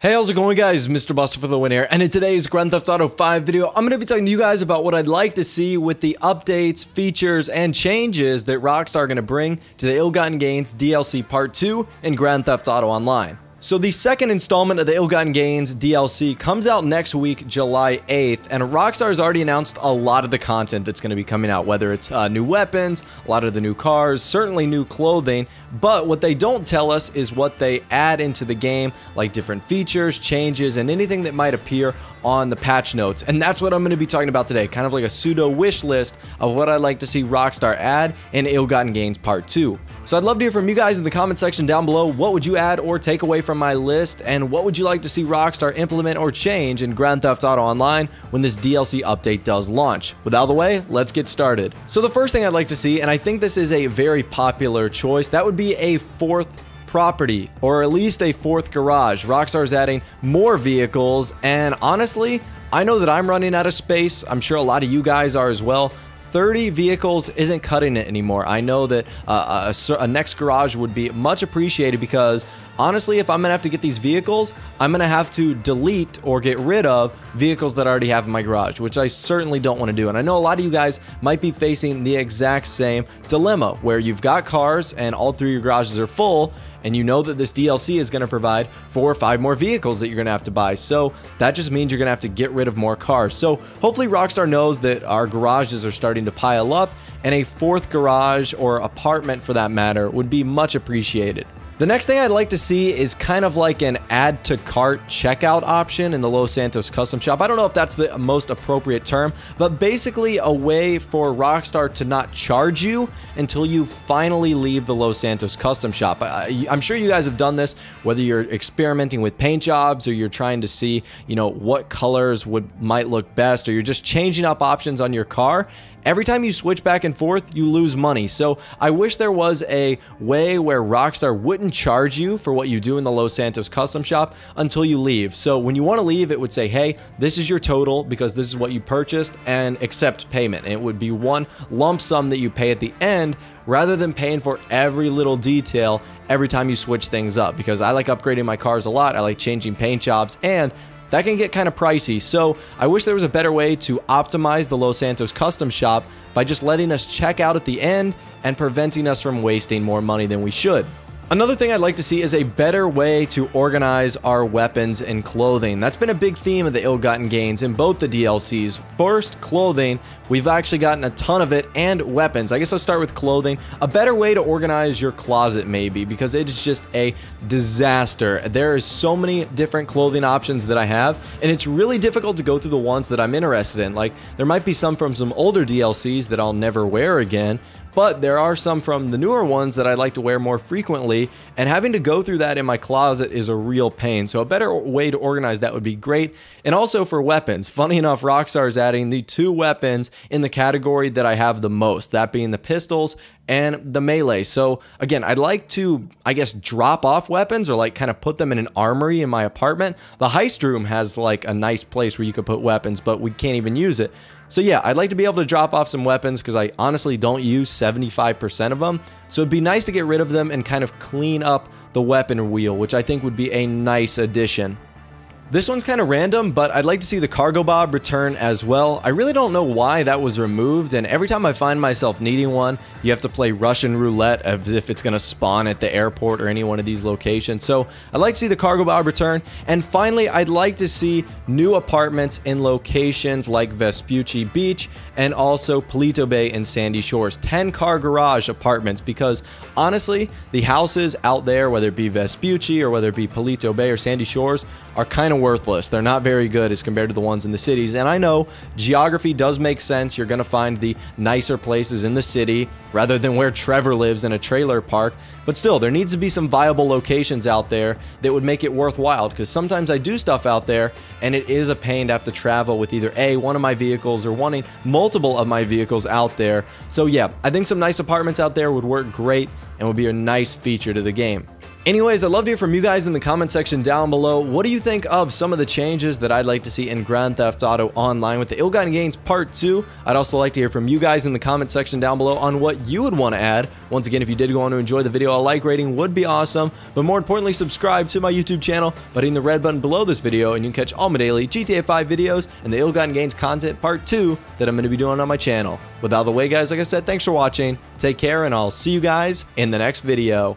Hey, how's it going, guys? MrBossFTW here, and in today's Grand Theft Auto 5 video, I'm going to be talking to you guys about what I'd like to see with the updates, features, and changes that Rockstar are going to bring to the Ill-Gotten Gains DLC Part 2 in Grand Theft Auto Online. So the second installment of the Ill-Gotten Gains DLC comes out next week, July 8th, and Rockstar has already announced a lot of the content that's going to be coming out, whether it's new weapons, a lot of the new cars, certainly new clothing, but what they don't tell us is what they add into the game, like different features, changes, and anything that might appear on the patch notes. And that's what I'm going to be talking about today, kind of like a pseudo wish list of what I'd like to see Rockstar add in Ill-Gotten Gains Part 2. So I'd love to hear from you guys in the comment section down below. What would you add or take away from my list, and what would you like to see Rockstar implement or change in Grand Theft Auto Online when this DLC update does launch? With out of the way, let's get started. So the first thing I'd like to see, and I think this is a very popular choice, that would be a fourth property, or at least a fourth garage. Rockstar is adding more vehicles, and honestly, I know that I'm running out of space. I'm sure a lot of you guys are as well. 30 vehicles isn't cutting it anymore. I know that a next garage would be much appreciated, because honestly, if I'm gonna have to get these vehicles, I'm gonna have to delete or get rid of vehicles that I already have in my garage, which I certainly don't want to do. And I know a lot of you guys might be facing the exact same dilemma, where you've got cars and all three of your garages are full, and you know that this DLC is going to provide 4 or 5 more vehicles that you're going to have to buy. So that just means you're going to have to get rid of more cars. So hopefully Rockstar knows that our garages are starting to pile up, and a fourth garage, or apartment for that matter, would be much appreciated. The next thing I'd like to see is kind of like an add to cart checkout option in the Los Santos custom shop. I don't know if that's the most appropriate term, but basically a way for Rockstar to not charge you until you finally leave the Los Santos custom shop. I'm sure you guys have done this, whether you're experimenting with paint jobs, or you're trying to see, you know, what colors might look best, or you're just changing up options on your car. Every time you switch back and forth, you lose money. So I wish there was a way where Rockstar wouldn't charge you for what you do in the Los Santos custom shop until you leave. So when you want to leave, it would say, hey, this is your total because this is what you purchased, and accept payment. And it would be one lump sum that you pay at the end, rather than paying for every little detail every time you switch things up, because I like upgrading my cars a lot. I like changing paint jobs, and that can get kind of pricey. So I wish there was a better way to optimize the Los Santos custom shop by just letting us check out at the end and preventing us from wasting more money than we should. Another thing I'd like to see is a better way to organize our weapons and clothing. That's been a big theme of the Ill-Gotten Gains in both the DLCs. First, clothing. We've actually gotten a ton of it, and weapons. I guess I'll start with clothing. A better way to organize your closet, maybe, because it is just a disaster. There is so many different clothing options that I have, and it's really difficult to go through the ones that I'm interested in. Like, there might be some from some older DLCs that I'll never wear again, but there are some from the newer ones that I like to wear more frequently, and having to go through that in my closet is a real pain. So a better way to organize that would be great. And also for weapons. Funny enough, Rockstar is adding the 2 weapons in the category that I have the most, that being the pistols and the melee. So again, I'd like to, I guess, drop off weapons, or like kind of put them in an armory in my apartment. The heist room has like a nice place where you could put weapons, but we can't even use it. So yeah, I'd like to be able to drop off some weapons, because I honestly don't use 75% of them. So it'd be nice to get rid of them and kind of clean up the weapon wheel, which I think would be a nice addition. This one's kind of random, but I'd like to see the cargo bob return as well. I really don't know why that was removed, and every time I find myself needing one, you have to play Russian roulette as if it's going to spawn at the airport or any one of these locations. So I'd like to see the cargo bob return. And finally, I'd like to see new apartments in locations like Vespucci Beach and also Palito Bay and Sandy Shores. 10-car garage apartments, because honestly, the houses out there, whether it be Vespucci or whether it be Palito Bay or Sandy Shores, are kind of worthless. They're not very good as compared to the ones in the cities. And I know geography does make sense. You're going to find the nicer places in the city rather than where Trevor lives in a trailer park. But still, there needs to be some viable locations out there that would make it worthwhile, because sometimes I do stuff out there and it is a pain to have to travel with either one of my vehicles or wanting multiple of my vehicles out there. So yeah, I think some nice apartments out there would work great and would be a nice feature to the game. Anyways, I'd love to hear from you guys in the comment section down below. What do you think of some of the changes that I'd like to see in Grand Theft Auto Online with the Ill-Gotten Gains Part 2? I'd also like to hear from you guys in the comment section down below on what you would want to add. Once again, if you did go on to enjoy the video, a like rating would be awesome. But more importantly, subscribe to my YouTube channel by hitting the red button below this video, and you can catch all my daily GTA 5 videos and the Ill-Gotten Gains content Part 2 that I'm going to be doing on my channel. With out of the way, guys, like I said, thanks for watching. Take care, and I'll see you guys in the next video.